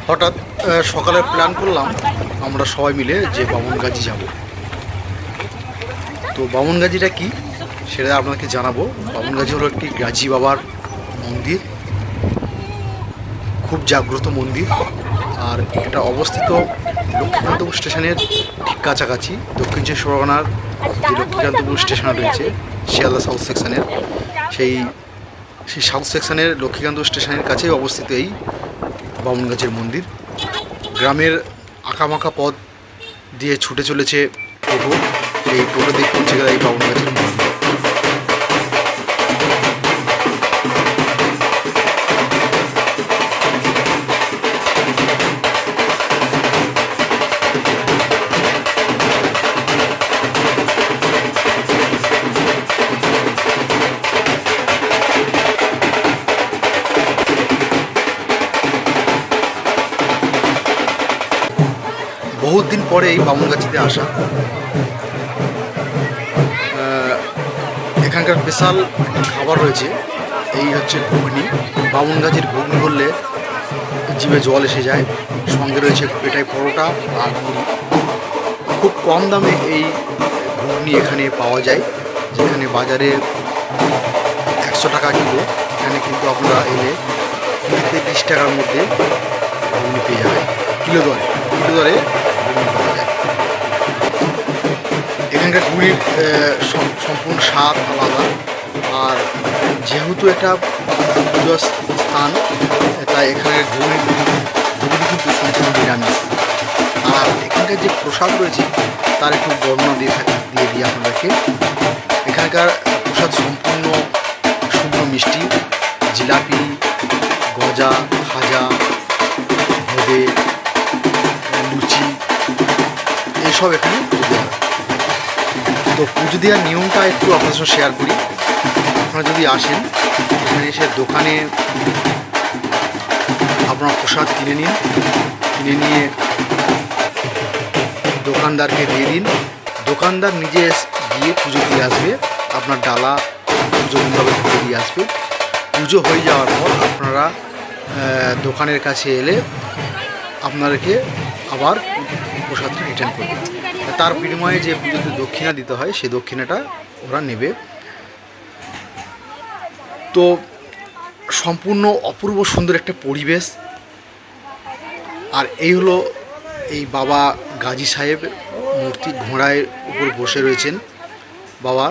হঠাৎ সকালে প্ল্যান করলাম আমরা সবাই মিলে যে বামনগাজি যাব। তো বামনগাজিটা কি সেটা আপনাকে জানাবো। বামনগাজি হলো একটি গাজী বাবার মন্দির, খুব জাগ্রত মন্দির। আর এটা অবস্থিত লক্ষ্মীকান্তপুর স্টেশনের ঠিক কাছাকাছি। দক্ষিণ চব্বিশ পরগনার যে লক্ষ্মীকান্তপুর স্টেশন রয়েছে শিয়ালদা সাউথ সেকশনের, সেই সাউথ সেকশনের লক্ষ্মীকান্তপুর স্টেশনের কাছেই অবস্থিত এই বামনগাজির মন্দির। গ্রামের আঁকামাঁকা পথ দিয়ে ছুটে চলেছে টোটো। এই টোটো দিয়ে পৌঁছে গেল এই বামনগাজির মন্দির। বহুত দিন পরে এই বামনগাছিতে আসা। এখানকার স্পেশাল একটা খাবার রয়েছে, এই হচ্ছে ঘুগনি। বামনগাছির ঘুগনি বললে জিভে জল এসে যায়। সঙ্গে রয়েছে পেটাই পরোটা আর মুড়ি। খুব কম দামে এই ঘুগনি এখানে পাওয়া যায়, যেখানে বাজারে 100 টাকা কিলো, এখানে কিন্তু আপনারা এলে 20 টাকার মধ্যে ঘুগনি পেয়ে যাবেন। কিলো দরে ঘুগনি পাওয়া যায়। এখানকার ঘুগনির সম্পূর্ণ স্বাদ আলাদা। আর যেহেতু এটা পুজোর স্থান, তাই এখানের ঘুগনি কিন্তু সম্পূর্ণ নিরামিষ। আর এখানকার যে প্রসাদ রয়েছে তার একটু বর্ণনা দিয়ে দিই আপনাদেরকে। এখানকার প্রসাদ সম্পূর্ণ শুকনো মিষ্টি, জিলাপি, গজা, খাজা, বোঁদে, লুচি, এইসব এখানে পুজো দেওয়া হয়। তো পুজো দেওয়ার নিয়মটা একটু আপনাদের সঙ্গে শেয়ার করি। আপনারা যদি আসেন এখানে এসে দোকানে আপনার প্রসাদ কিনে নিন, কিনে নিয়ে দোকানদারকে দিয়ে দিন। দোকানদার নিজে গিয়ে পুজো দিয়ে আসবে, আপনার ডালা পুজো মণ্ডপে পুজো দিয়ে আসবে। পুজো হয়ে যাওয়ার পর আপনারা দোকানের কাছে এলে আপনাদেরকে আবার প্রসাদটা রিটার্ন করবে। তার বিনিময়ে যে পুজোতে দক্ষিণা দিতে হয় সেই দক্ষিণাটা ওরা নেবে। তো সম্পূর্ণ অপূর্ব সুন্দর একটা পরিবেশ। আর এই হলো এই বাবা গাজী সাহেব মূর্তি, ঘোড়ায় উপর বসে রয়েছেন বাবা,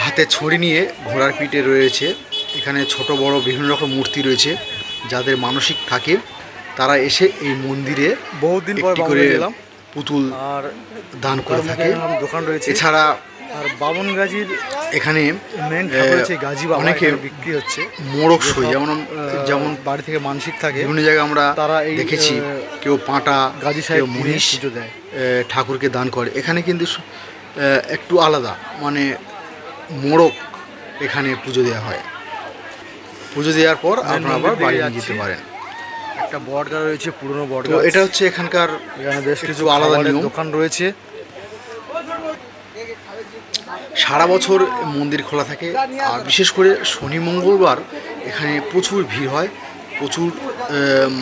হাতে ছড়ি নিয়ে ঘোড়ার পিঠে রয়েছে। এখানে ছোট বড় বিভিন্ন রকম মূর্তি রয়েছে। যাদের মানসিক থাকে তারা এসে এই মন্দিরে বহুদিন পর করে পুতুল আর দান করে থাকে। দোকান রয়েছে এছাড়া আর বামনগাজির এখানে অনেকে বিক্রি হচ্ছে মোড়ক সই, যেমন বাড়ি থেকে মানসিক থাকে বিভিন্ন জায়গায় আমরা তারা দেখেছি কেউ পাঁটা, গাজী সাহেব মহিষ পুজো দেয়, ঠাকুরকে দান করে। এখানে কিন্তু একটু আলাদা, মানে মোড়ক এখানে পুজো দেওয়া হয়। পুজো দেওয়ার পর আপনারা আবার বাড়ি নিয়ে যেতে পারেন। একটা বটগাছ রয়েছে, পুরনো বটগাছ। তো এটা হচ্ছে এখানকার বেশ কিছু আলাদা নিয়ম। দোকান রয়েছে, সারা বছর মন্দির খোলা থাকে। আর বিশেষ করে শনি মঙ্গলবার এখানে প্রচুর ভিড় হয়, প্রচুর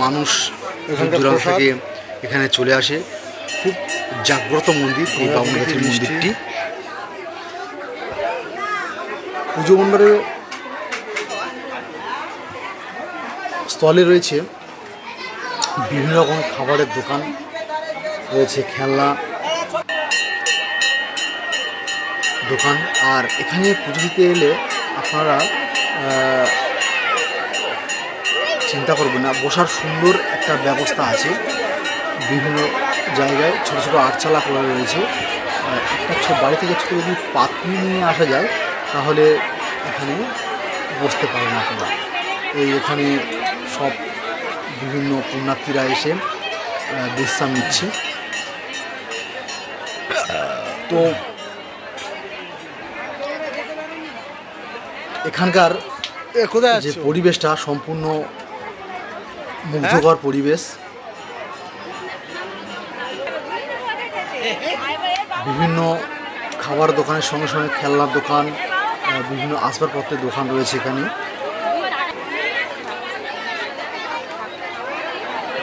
মানুষ দূর দূরান্ত থেকে এখানে চলে আসে। খুব জাগ্রত মন্দির এই বামনগাছির মন্দিরটি। পুজো মণ্ডপের স্থলে রয়েছে বিভিন্ন রকম খাবারের দোকান রয়েছে, খেলনা দোকান। আর এখানে পুজো দিতে এলে আপনারা চিন্তা করবেন না, বসার সুন্দর একটা ব্যবস্থা আছে। বিভিন্ন জায়গায় ছোটো ছোটো আটচালা করা রয়েছে। একটা বাড়ি থেকে ছোটো যদি পাতনি নিয়ে আসা যায় তাহলে এখানে বসতে পারেন আপনারা। এখানে সব বিভিন্ন পুণ্যার্থীরা এসে বিশ্রাম নিচ্ছে। তো এখানকার যে পরিবেশটা সম্পূর্ণ মুগ্ধকর পরিবেশ। বিভিন্ন খাবার দোকানের সঙ্গে সঙ্গে খেলনার দোকান, বিভিন্ন আসবাবপত্রের দোকান রয়েছে এখানে।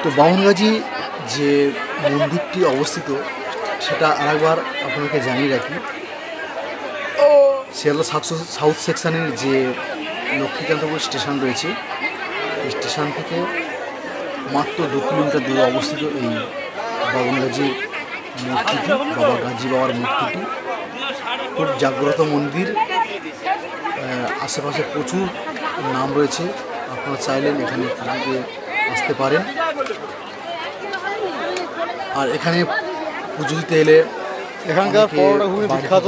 তো বামনগাজী যে মন্দিরটি অবস্থিত সেটা আরেকবার আপনাদেরকে জানিয়ে রাখি। শিয়ালদা সাউথ সেকশনের যে লক্ষ্মীকান্তপুর স্টেশন রয়েছে, এই স্টেশন থেকে মাত্র 2 কিলোমিটার দূরে অবস্থিত এই বামনগাজীর মূর্তিটি, বাবা গাজী বাবার মূর্তিটি। খুব জাগ্রত মন্দির, আশেপাশে প্রচুর নাম রয়েছে, আপনারা চাইলেন এখানে পুজোতে আসতে পারেন। আর এখানে পুজো দিতে এলে এখানকার পরোটা ঘুগনি বিখ্যাত,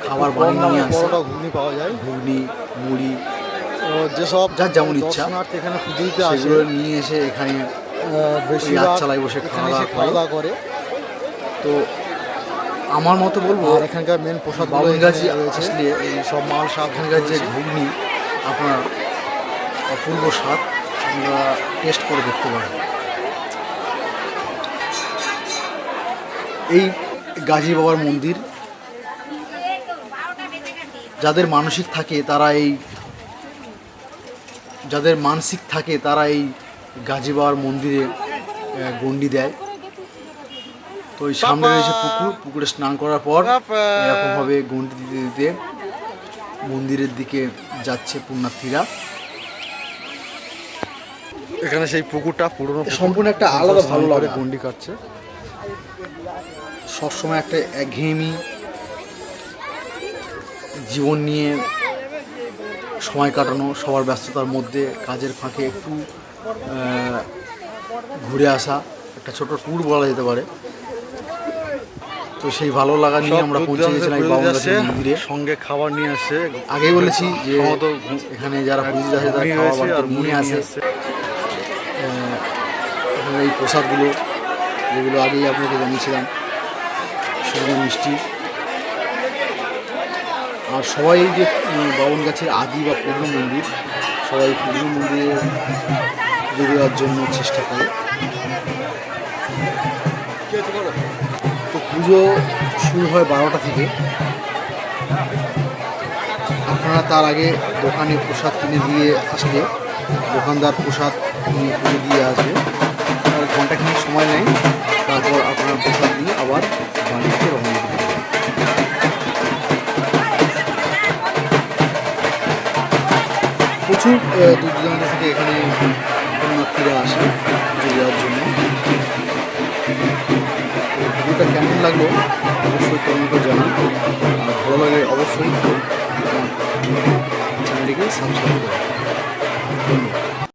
খাবার বানিয়ে নিয়ে আসে, পরোটা ঘুগনি পাওয়া যায়, ঘুগনি, মুড়ি, যেসব যার যেমন ইচ্ছা এখানে পুজো দিতে আসে সেগুলো নিয়ে এসে এখানে বেশি রাত চালায় বসে খাওয়া দাওয়া করে। তো আমার মতো বলবো, আর এখানকার মেন প্রসাদ বামনগাজী আসলে এই সব মাল শাক, এখানকার যে ঘুগনি আপনার অপূর্ব স্বাদ, আপনারা টেস্ট করে দেখতে পারেন। এই গাজী বাবার মন্দির, যাদের মানসিক থাকে তারা এই গাজী বাবার মন্দিরে গণ্ডি দেয়। তো এই সামনে রয়েছে পুকুরে স্নান করার পর এরকমভাবে গণ্ডি দিতে দিতে মন্দিরের দিকে যাচ্ছে পুণ্যার্থীরা। এখানে সেই পুকুরটা পুরনো, সম্পূর্ণ একটা আলাদা ভালো লাগে। গণ্ডি কাটছে, সবসময় একটা একঘেয়েমি জীবন নিয়ে সময় কাটানো, সবার ব্যস্ততার মধ্যে কাজের ফাঁকে একটু ঘুরে আসা, একটা ছোট ট্যুর বলা যেতে পারে। তো সেই ভালো লাগা নিয়ে আমরা পৌঁছে গেছিলাম বামনগাজী মন্দিরে। সঙ্গে খাবার নিয়ে আসছে, আগেই বলেছি যে এখানে যারা পুজো আসে তারা খাবার নিয়ে আসে। এখানে এই প্রসাদগুলো যেগুলো আগেই আপনাকে জানিয়েছিলাম, সঙ্গে মিষ্টি। আর সবাই এই যে বামনগাছির আদি বা পুরনো মন্দির, সবাই পুরনো মন্দিরে পুজো দেওয়ার জন্য চেষ্টা করে। তো পুজো শুরু হয় 12টা থেকে। আপনারা তার আগে দোকানে প্রসাদ কিনে দিয়ে আসলে দোকানদার প্রসাদ নিয়ে পুজো দিয়ে আসবে, আর ঘন্টাখানেক সময় নেয়। তারপর আপনারা প্রসাদ নিয়ে আবার বাড়িতে রওনা দিতে পারবেন। প্রচুর দূর দূরান্ত থেকে এখানে পুণ্যার্থীরা আসে পুজো দেওয়ার জন্য। ভিডিওটা কেমন লাগলো অবশ্যই কমেন্ট করে জানান, আর ভালো লাগলে অবশ্যই চ্যানেলটিকে সাবস্ক্রাইব করুন।